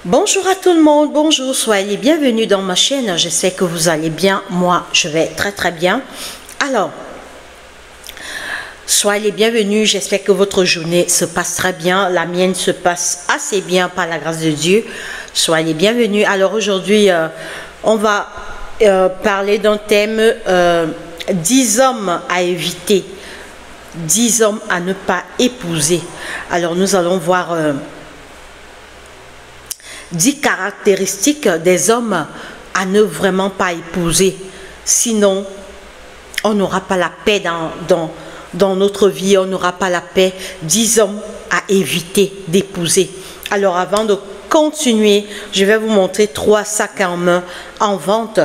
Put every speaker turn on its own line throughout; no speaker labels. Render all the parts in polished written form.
Bonjour à tout le monde, bonjour, soyez les bienvenus dans ma chaîne, je sais que vous allez bien, moi je vais très bien. Alors, soyez les bienvenus, j'espère que votre journée se passe très bien, la mienne se passe assez bien par la grâce de Dieu. Soyez les bienvenus. Alors aujourd'hui, on va parler d'un thème, 10 hommes à éviter, 10 hommes à ne pas épouser. Alors nous allons voir 10 caractéristiques des hommes à ne vraiment pas épouser. Sinon, on n'aura pas la paix dans notre vie, on n'aura pas la paix. 10 hommes à éviter d'épouser. Alors avant de continuer, je vais vous montrer 3 sacs en main en vente.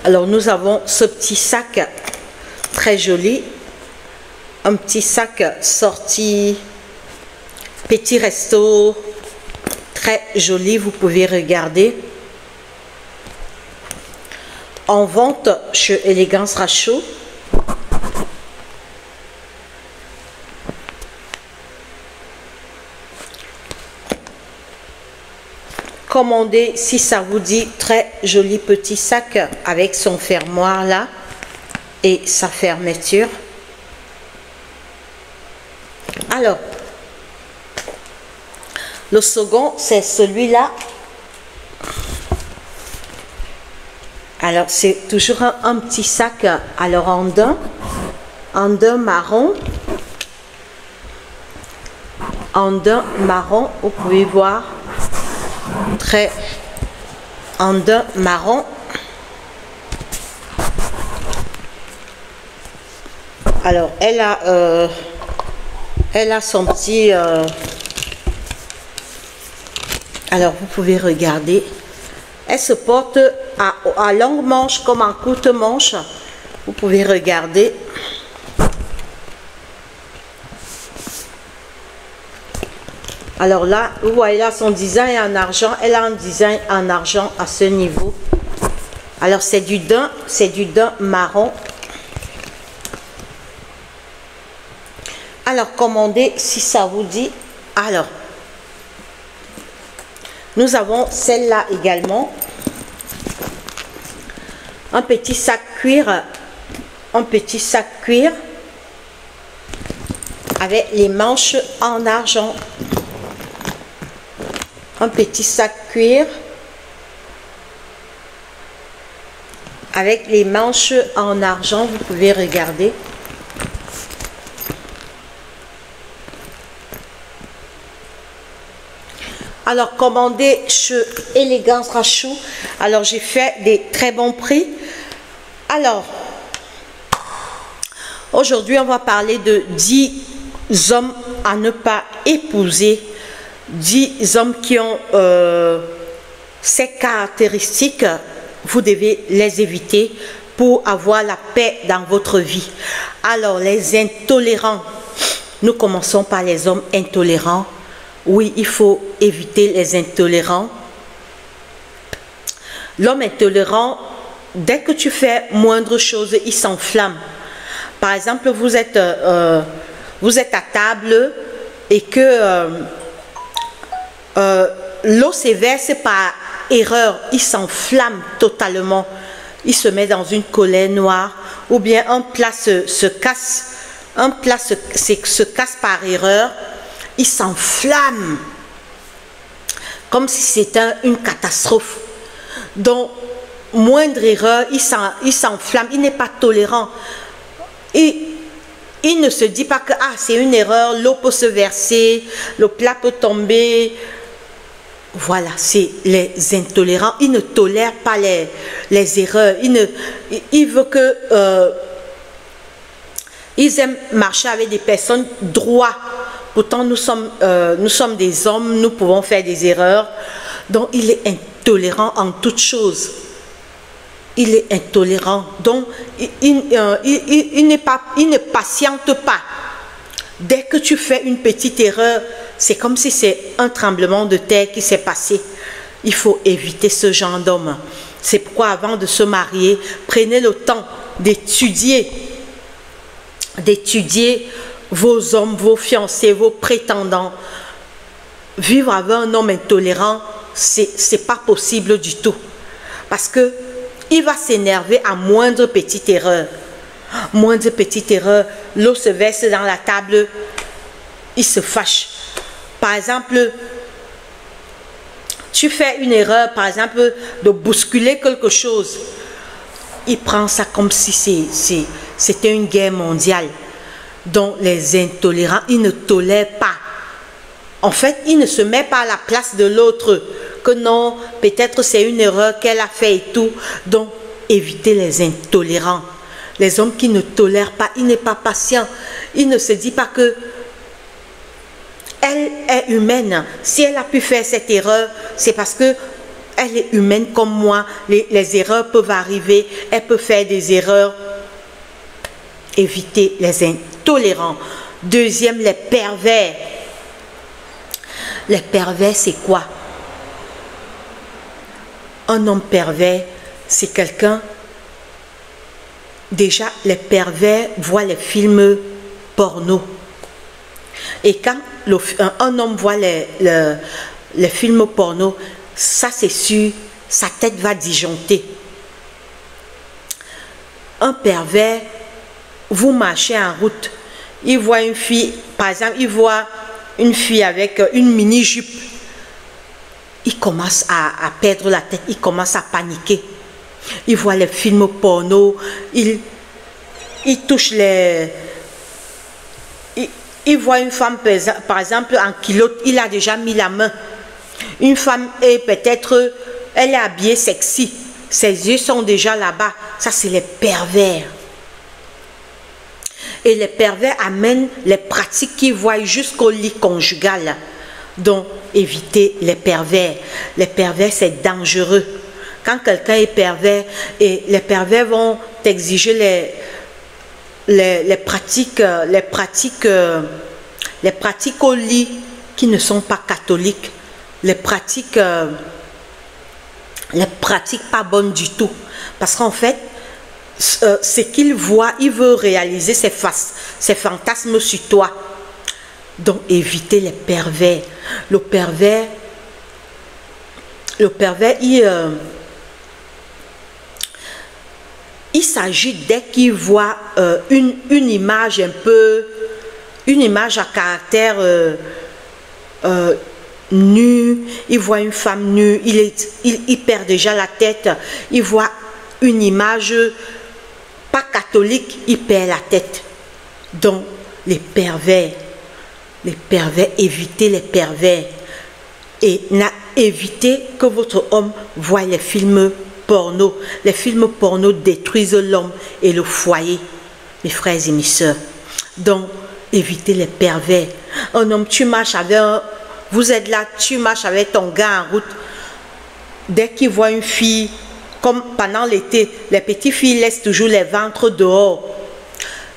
Alors nous avons ce petit sac très joli. Un petit sac sorti Petit Resto, très joli, vous pouvez regarder. En vente chez Élégance Rachou. Commandez si ça vous dit, très joli petit sac avec son fermoir là et sa fermeture. Alors, le second, c'est celui-là. Alors, c'est toujours un petit sac. Alors, en d'un marron. En d'un marron, vous pouvez voir. En d'un marron. Alors, elle a son petit... Alors, vous pouvez regarder. Elle se porte à longue manche comme en courte manche. Vous pouvez regarder. Alors là, vous voyez là son design en argent. Elle a un design en argent à ce niveau. Alors, c'est du daim marron. Alors, commandez si ça vous dit. Alors, nous avons celle-là également. Un petit sac cuir. Un petit sac cuir. Avec les manches en argent. Un petit sac cuir. Avec les manches en argent. Vous pouvez regarder. Alors, commandez chez Élégance Rachou. Alors, j'ai fait des très bons prix. Alors, aujourd'hui, on va parler de 10 hommes à ne pas épouser. 10 hommes qui ont ces caractéristiques. Vous devez les éviter pour avoir la paix dans votre vie. Alors, les intolérants. Nous commençons par les hommes intolérants. Oui, il faut éviter les intolérants. L'homme intolérant, dès que tu fais moindre chose, il s'enflamme. Par exemple, vous êtes à table et que l'eau se verse par erreur, il s'enflamme totalement. Il se met dans une colère noire. Ou bien un plat se casse. Un plat se casse par erreur. Il s'enflamme comme si c'était une catastrophe. Donc, moindre erreur, il s'enflamme, il n'est pas tolérant. Et il ne se dit pas que c'est une erreur, l'eau peut se verser, le plat peut tomber. Voilà, c'est les intolérants. Ils ne tolèrent pas les erreurs. Il veut que... ils aiment marcher avec des personnes droites. Pourtant, nous sommes des hommes, nous pouvons faire des erreurs. Donc, il est intolérant en toutes choses. Il est intolérant. Donc, il ne patiente pas. Dès que tu fais une petite erreur, c'est comme si c'est un tremblement de terre qui s'est passé. Il faut éviter ce genre d'homme. C'est pourquoi, avant de se marier, prenez le temps d'étudier vos hommes, vos fiancés, vos prétendants. vivre avec un homme intolérant, c'est pas possible du tout. Parce que il va s'énerver à moindre petite erreur. Moindre petite erreur, l'eau se verse dans la table, il se fâche. Par exemple, tu fais une erreur, par exemple, de bousculer quelque chose. Il prend ça comme si c'était une guerre mondiale. Donc les intolérants, ils ne tolèrent pas. En fait, il ne se met pas à la place de l'autre. Que non, peut-être c'est une erreur qu'elle a fait et tout. Donc, évitez les intolérants. Les hommes qui ne tolèrent pas, il n'est pas patient. Il ne se dit pas que elle est humaine. Si elle a pu faire cette erreur, c'est parce que elle est humaine comme moi. Les erreurs peuvent arriver. Elle peut faire des erreurs. Évitez les intolérants. Deuxième, les pervers. Les pervers, c'est quoi? Un homme pervers, c'est quelqu'un... Déjà, les pervers voient les films porno. Et quand un homme voit les films porno, ça c'est sûr, sa tête va disjoncter. Un pervers, vous marchez en route, il voit une fille, par exemple, il voit une fille avec une mini-jupe. Il commence à perdre la tête, il commence à paniquer. Il voit les films porno, il touche les... Il voit une femme, par exemple, en culotte, il a déjà mis la main. Une femme est peut-être, elle est habillée sexy, ses yeux sont déjà là-bas. Ça, c'est les pervers. Et les pervers amènent les pratiques qu'ils voient jusqu'au lit conjugal. Donc, évitez les pervers. Les pervers, c'est dangereux. Quand quelqu'un est pervers, et les pervers vont t'exiger les pratiques au lit qui ne sont pas catholiques, les pratiques pas bonnes du tout. Parce qu'en fait, ce qu'il voit, il veut réaliser ses fantasmes sur toi. Donc, évitez les pervers. Le pervers, il s'agit dès qu'il voit une image une image à caractère nu, il voit une femme nue, il perd déjà la tête, il voit une image pas catholique, il perd la tête. Donc, les pervers, évitez les pervers et évitez que votre homme voie les films porno. Les films porno détruisent l'homme et le foyer, mes frères et mes soeurs. Donc, évitez les pervers. Un homme, tu marches avec vous êtes là, tu marches avec ton gars en route. Dès qu'il voit une fille, comme pendant l'été, les petites filles laissent toujours les ventres dehors.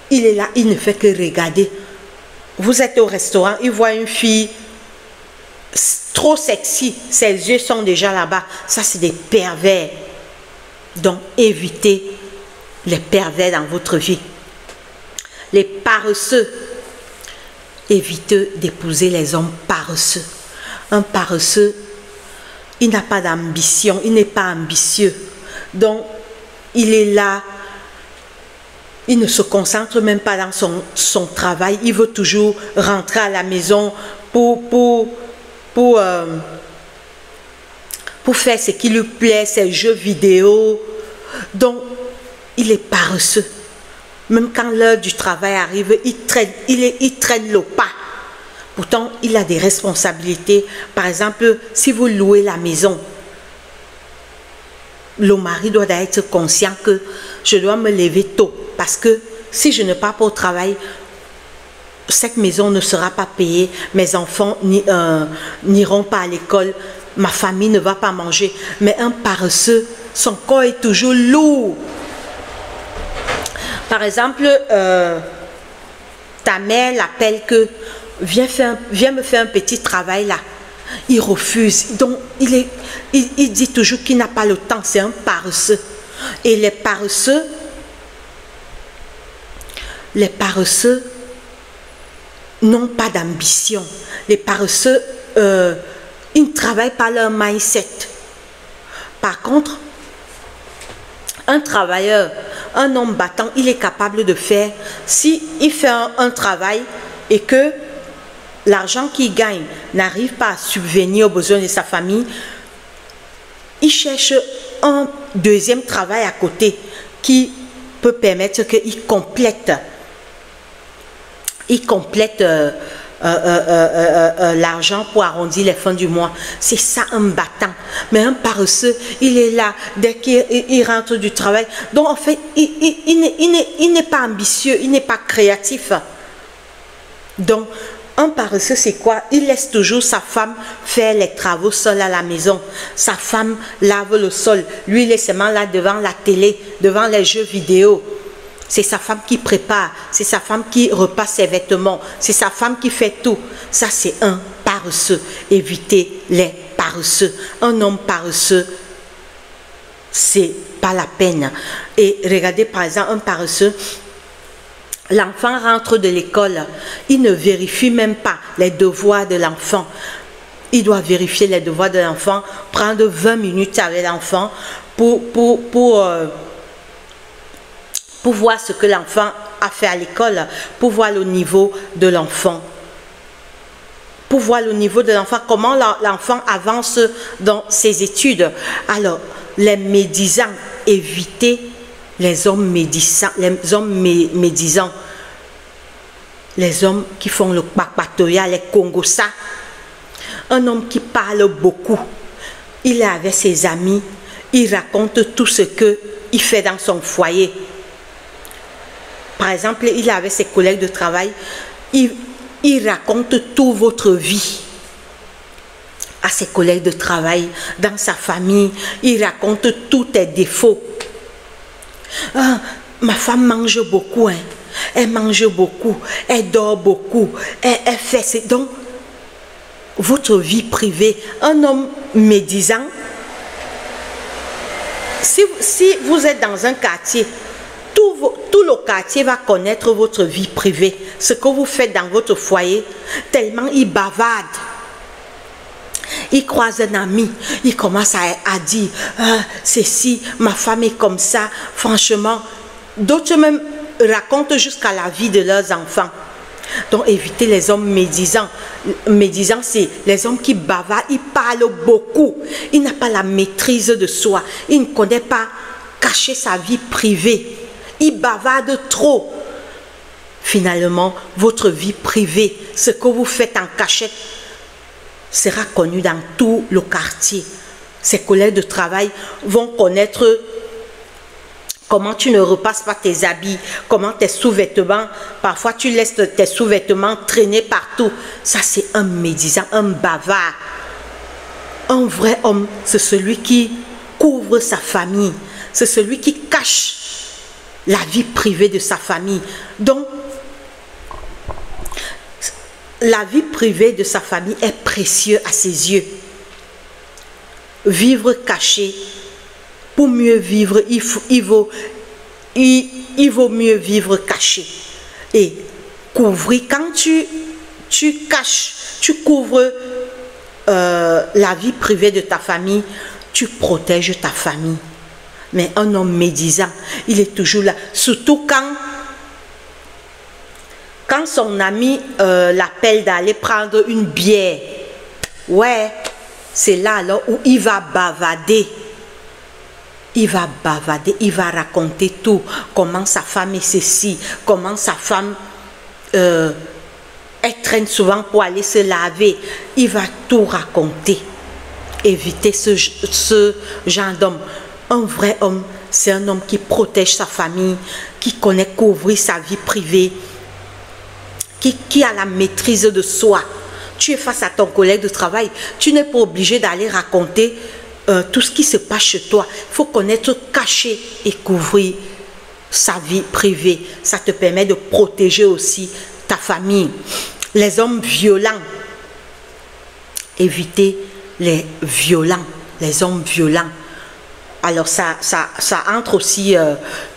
Il est là, il ne fait que regarder. Vous êtes au restaurant, il voit une fille trop sexy, ses yeux sont déjà là-bas. Ça, c'est des pervers. Donc, évitez les pervers dans votre vie. Les paresseux. Évitez d'épouser les hommes paresseux. Un paresseux, il n'a pas d'ambition, il n'est pas ambitieux. Donc, il est là, il ne se concentre même pas dans son travail. Il veut toujours rentrer à la maison pour faire ce qui lui plaît, ses jeux vidéo. Donc, il est paresseux. Même quand l'heure du travail arrive, il traîne le pas. Pourtant, il a des responsabilités. Par exemple, si vous louez la maison, le mari doit être conscient que je dois me lever tôt. Parce que si je ne pars pas au travail, cette maison ne sera pas payée. Mes enfants n'iront pas à l'école. Ma famille ne va pas manger. Mais un paresseux, son corps est toujours lourd. Par exemple, ta mère l'appelle que viens me faire un petit travail là. Il refuse. Donc, il dit toujours qu'il n'a pas le temps. C'est un paresseux. Et les paresseux n'ont pas d'ambition. Les paresseux ils ne travaillent pas leur mindset. Par contre, un travailleur, un homme battant, il est capable de faire, si il fait un travail et que l'argent qu'il gagne n'arrive pas à subvenir aux besoins de sa famille, il cherche un deuxième travail à côté qui peut permettre qu'il complète l'argent pour arrondir les fins du mois. C'est ça un battant. Mais un paresseux, il est là dès qu'il rentre du travail. Donc en fait, il n'est pas ambitieux, il n'est pas créatif. Donc un paresseux, c'est quoi? Il laisse toujours sa femme faire les travaux seule à la maison. Sa femme lave le sol. Lui, il est seulement là devant la télé, devant les jeux vidéo. C'est sa femme qui prépare, c'est sa femme qui repasse ses vêtements, c'est sa femme qui fait tout. Ça, c'est un paresseux. Évitez les paresseux. Un homme paresseux, c'est pas la peine. Et regardez par exemple un paresseux, l'enfant rentre de l'école, il ne vérifie même pas les devoirs de l'enfant. Il doit vérifier les devoirs de l'enfant, prendre 20 minutes avec l'enfant pour voir ce que l'enfant a fait à l'école, pour voir le niveau de l'enfant. Pour voir le niveau de l'enfant, comment l'enfant avance dans ses études. Alors, les médisants, évitez les hommes médisants, les hommes qui font le papatoya, les congossa. Un homme qui parle beaucoup, il est avec ses amis, il raconte tout ce qu'il fait dans son foyer. Par exemple, il est avec ses collègues de travail, il raconte toute votre vie à ses collègues de travail, dans sa famille, il raconte tous tes défauts. Ah, ma femme mange beaucoup, hein. Elle mange beaucoup, elle dort beaucoup, elle fait... Donc, votre vie privée, un homme médisant, si vous êtes dans un quartier, tout le quartier va connaître votre vie privée, ce que vous faites dans votre foyer, tellement il bavarde. Il croise un ami, il commence à dire ceci, ma femme est comme ça, franchement. D'autres même racontent jusqu'à la vie de leurs enfants. Donc évitez les hommes médisants. Médisants, c'est les hommes qui bavardent, ils parlent beaucoup. Il n'a pas la maîtrise de soi. Il ne connaît pas cacher sa vie privée. Il bavarde trop. Finalement, votre vie privée, ce que vous faites en cachette, sera connu dans tout le quartier. Ses collègues de travail vont connaître comment tu ne repasses pas tes habits, comment tes sous-vêtements, parfois tu laisses tes sous-vêtements traîner partout. Ça, c'est un médisant, un bavard. Un vrai homme, c'est celui qui couvre sa famille. C'est celui qui cache la vie privée de sa famille. Donc, la vie privée de sa famille est précieuse à ses yeux. Vivre caché, pour mieux vivre, il vaut mieux vivre caché. Et couvrir, quand tu caches, tu couvres la vie privée de ta famille, tu protèges ta famille. Mais un homme médisant, il est toujours là. Surtout quand son ami l'appelle d'aller prendre une bière. Ouais, c'est là alors où il va bavarder. Il va bavarder, il va raconter tout. Comment sa femme est ceci, comment sa femme elle traîne souvent pour aller se laver. Il va tout raconter. Évitez ce genre d'homme. Un vrai homme, c'est un homme qui protège sa famille, qui connaît couvrir sa vie privée, qui a la maîtrise de soi. Tu es face à ton collègue de travail, tu n'es pas obligé d'aller raconter tout ce qui se passe chez toi. Il faut connaître, cacher et couvrir sa vie privée. Ça te permet de protéger aussi ta famille. Les hommes violents, évitez les violents, les hommes violents. Alors ça entre aussi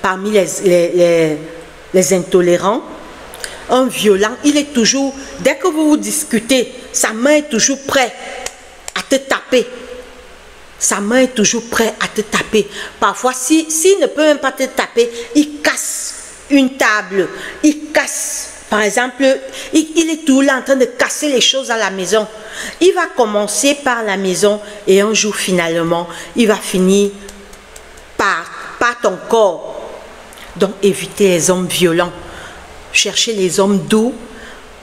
parmi les intolérants. un violent, il est toujours, dès que vous vous discutez, sa main est toujours prête à te taper. Sa main est toujours prête à te taper. Parfois, s'il ne peut même pas te taper, il casse une table, il casse, par exemple, il est tout là en train de casser les choses à la maison. Il va commencer par la maison et un jour, finalement, il va finir par ton corps. Donc, évitez les hommes violents. Cherchez les hommes doux.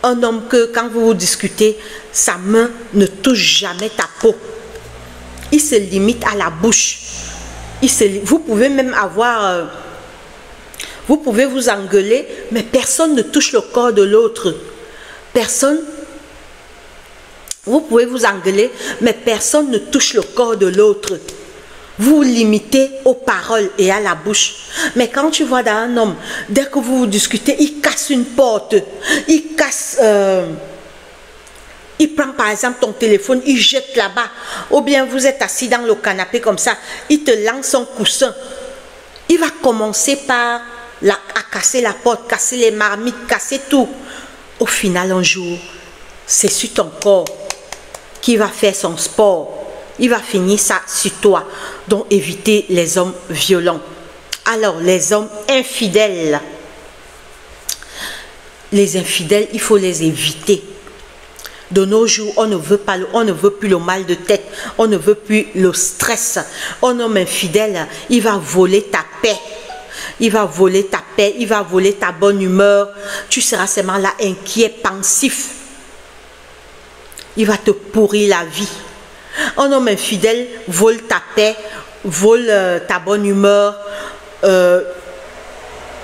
Un homme que, quand vous vous discutez, sa main ne touche jamais ta peau. Il se limite à la bouche. Vous pouvez même avoir... vous pouvez vous engueuler, mais personne ne touche le corps de l'autre. Personne. Vous pouvez vous engueuler, mais personne ne touche le corps de l'autre. Vous vous limitez aux paroles et à la bouche. Mais quand tu vois dans un homme, dès que vous vous discutez, il casse une porte. Il casse... il prend par exemple ton téléphone, il jette là-bas. Ou bien vous êtes assis dans le canapé comme ça, il te lance son coussin. Il va commencer par à casser la porte, casser les marmites, casser tout. Au final, un jour, c'est sur ton corps qu'il va faire son sport. Il va finir ça sur toi. Donc, évitez les hommes violents. Alors, les hommes infidèles. Les infidèles, il faut les éviter. De nos jours, on ne veut plus le mal de tête. On ne veut plus le stress. Un homme infidèle, il va voler ta paix. Il va voler ta paix. Il va voler ta bonne humeur. Tu seras seulement là, inquiet, pensif. Il va te pourrir la vie. Un homme infidèle vole ta paix, vole ta bonne humeur.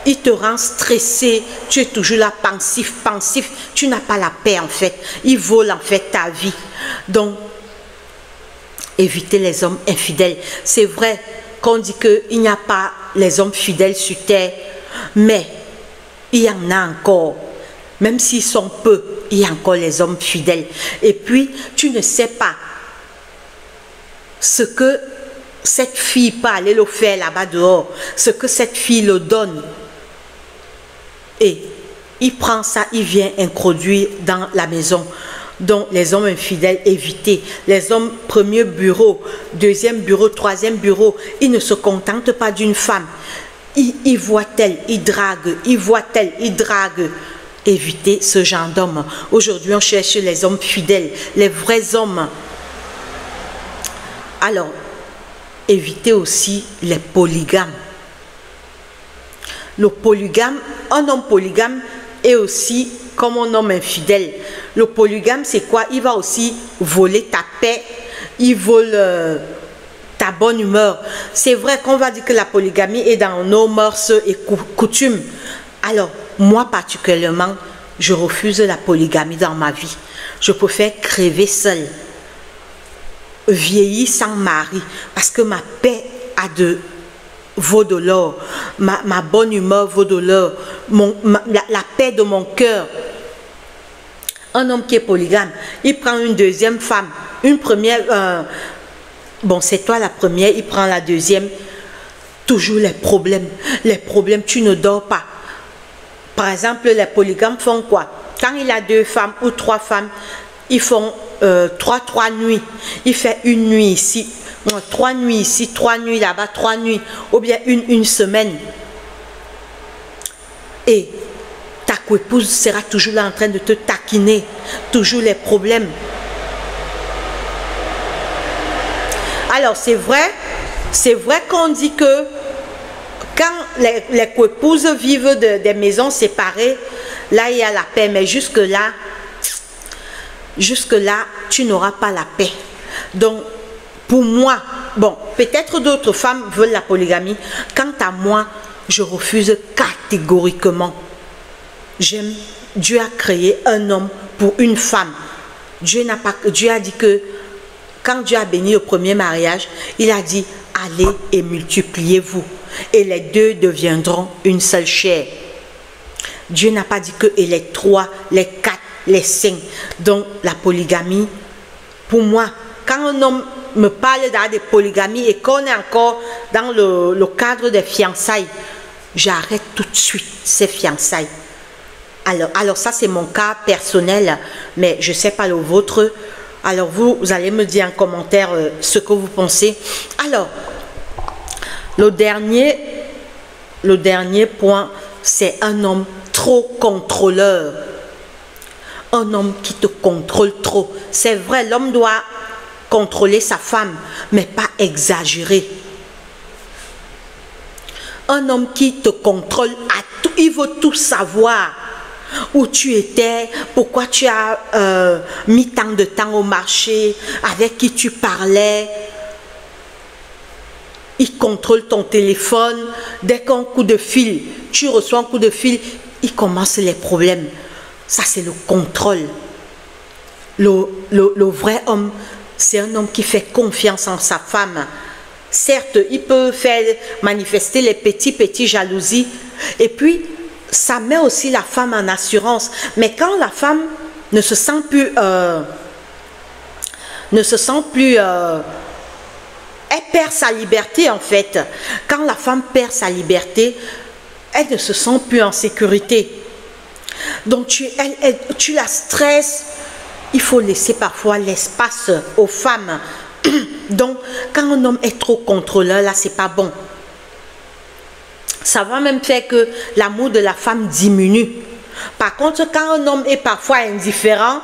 Il te rend stressé, tu es toujours là pensif, tu n'as pas la paix en fait. Il vole en fait ta vie. Donc, évitez les hommes infidèles. C'est vrai qu'on dit qu'il n'y a pas les hommes fidèles sur terre, mais il y en a encore. Même s'ils sont peu, il y a encore les hommes fidèles. Et puis, tu ne sais pas ce que cette fille peut aller le faire là-bas dehors, ce que cette fille le donne. Et il prend ça, il vient introduire dans la maison. Donc, les hommes infidèles, évitez. Les hommes, premier bureau, deuxième bureau, troisième bureau, ils ne se contentent pas d'une femme. Ils voient tel, ils draguent, ils voient tel, ils draguent. Évitez ce genre d'hommes. Aujourd'hui, on cherche les hommes fidèles, les vrais hommes. Alors, évitez aussi les polygames. Le polygame, un homme polygame est aussi comme un homme infidèle. Le polygame, c'est quoi? Il va aussi voler ta paix, il vole ta bonne humeur. C'est vrai qu'on va dire que la polygamie est dans nos mœurs et coutumes. Alors, moi particulièrement, je refuse la polygamie dans ma vie. Je préfère crever seule, vieillir sans mari, parce que ma paix vaut de l'or, ma bonne humeur vaut de l'or, la paix de mon cœur. Un homme qui est polygame, il prend une deuxième femme, une première, bon c'est toi la première, il prend la deuxième, toujours les problèmes, tu ne dors pas. Par exemple, les polygames font quoi? Quand il a 2 femmes ou 3 femmes, ils font 3 nuits. Il fait une nuit ici, 3 nuits ici, 3 nuits là-bas, 3 nuits, ou bien une semaine. Et ta coépouse sera toujours là en train de te taquiner, toujours les problèmes. Alors c'est vrai qu'on dit que quand les coépouses vivent des maisons séparées, là il y a la paix, mais jusque-là, tu n'auras pas la paix. Donc, pour moi, bon, peut-être d'autres femmes veulent la polygamie. Quant à moi, je refuse catégoriquement. Dieu a créé un homme pour une femme. Dieu a dit que quand Dieu a béni le premier mariage, il a dit, allez et multipliez-vous. Et les 2 deviendront une seule chair. Dieu n'a pas dit que et les 3, les 4, les 5. Donc la polygamie, pour moi, quand un homme me parle de polygamie et qu'on est encore dans le cadre des fiançailles, j'arrête tout de suite ces fiançailles. Alors ça c'est mon cas personnel, mais je ne sais pas le vôtre. Alors vous allez me dire en commentaire ce que vous pensez. Alors, le dernier point, c'est un homme trop contrôleur. Un homme qui te contrôle trop. C'est vrai, l'homme doit contrôler sa femme, mais pas exagérer. Un homme qui te contrôle à tout, il veut tout savoir. Où tu étais, pourquoi tu as mis tant de temps au marché, avec qui tu parlais. Il contrôle ton téléphone. Dès qu'un coup de fil, tu reçois un coup de fil, il commence les problèmes. Ça, c'est le contrôle. Le vrai homme, c'est un homme qui fait confiance en sa femme. Certes, il peut faire manifester les petites jalousies. Et puis, ça met aussi la femme en assurance. Mais quand la femme ne se sent plus... elle perd sa liberté en fait. Quand la femme perd sa liberté, elle ne se sent plus en sécurité. Donc tu la stresses. Il faut laisser parfois l'espace aux femmes. Donc quand un homme est trop contrôleur, là c'est pas bon. Ça va même faire que l'amour de la femme diminue. Par contre, quand un homme est parfois indifférent,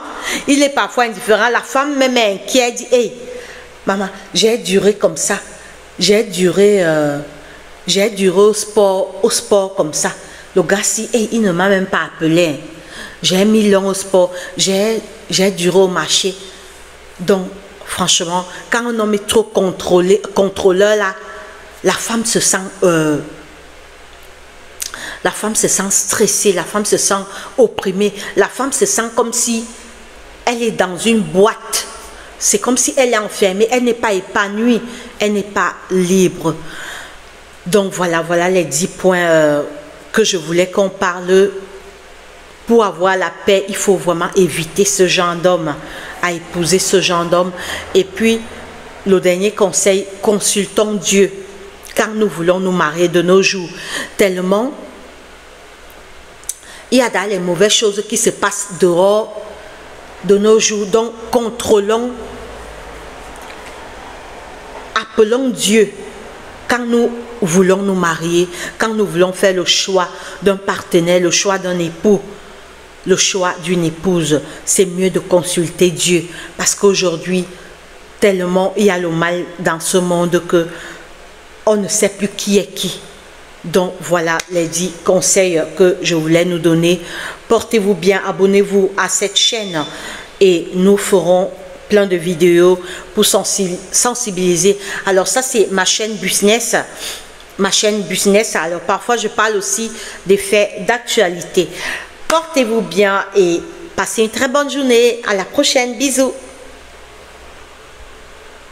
la femme même est inquiète, dit, hey, maman, j'ai duré comme ça. J'ai duré au sport comme ça. Le gars, si, hey, il ne m'a même pas appelé. J'ai mis long au sport. J'ai duré au marché. Donc, franchement, quand un homme est trop contrôleur, là, la femme se sent stressée, la femme se sent opprimée, la femme se sent comme si elle est dans une boîte. C'est comme si elle est enfermée, elle n'est pas épanouie, elle n'est pas libre. Donc voilà les 10 points que je voulais qu'on parle. Pour avoir la paix, il faut vraiment éviter ce genre d'homme, à épouser ce genre d'homme. Et puis, le dernier conseil, consultons Dieu, car nous voulons nous marier de nos jours. Tellement, il y a dans les mauvaises choses qui se passent dehors de nos jours. Donc, contrôlons, appelons Dieu quand nous voulons nous marier, quand nous voulons faire le choix d'un partenaire, le choix d'un époux, le choix d'une épouse. C'est mieux de consulter Dieu parce qu'aujourd'hui, tellement il y a le mal dans ce monde que on ne sait plus qui est qui. Donc voilà les 10 conseils que je voulais nous donner. Portez-vous bien, abonnez-vous à cette chaîne et nous ferons plein de vidéos pour sensibiliser. Alors ça c'est ma chaîne business. Alors parfois je parle aussi des faits d'actualité. Portez-vous bien et passez une très bonne journée. À la prochaine. Bisous.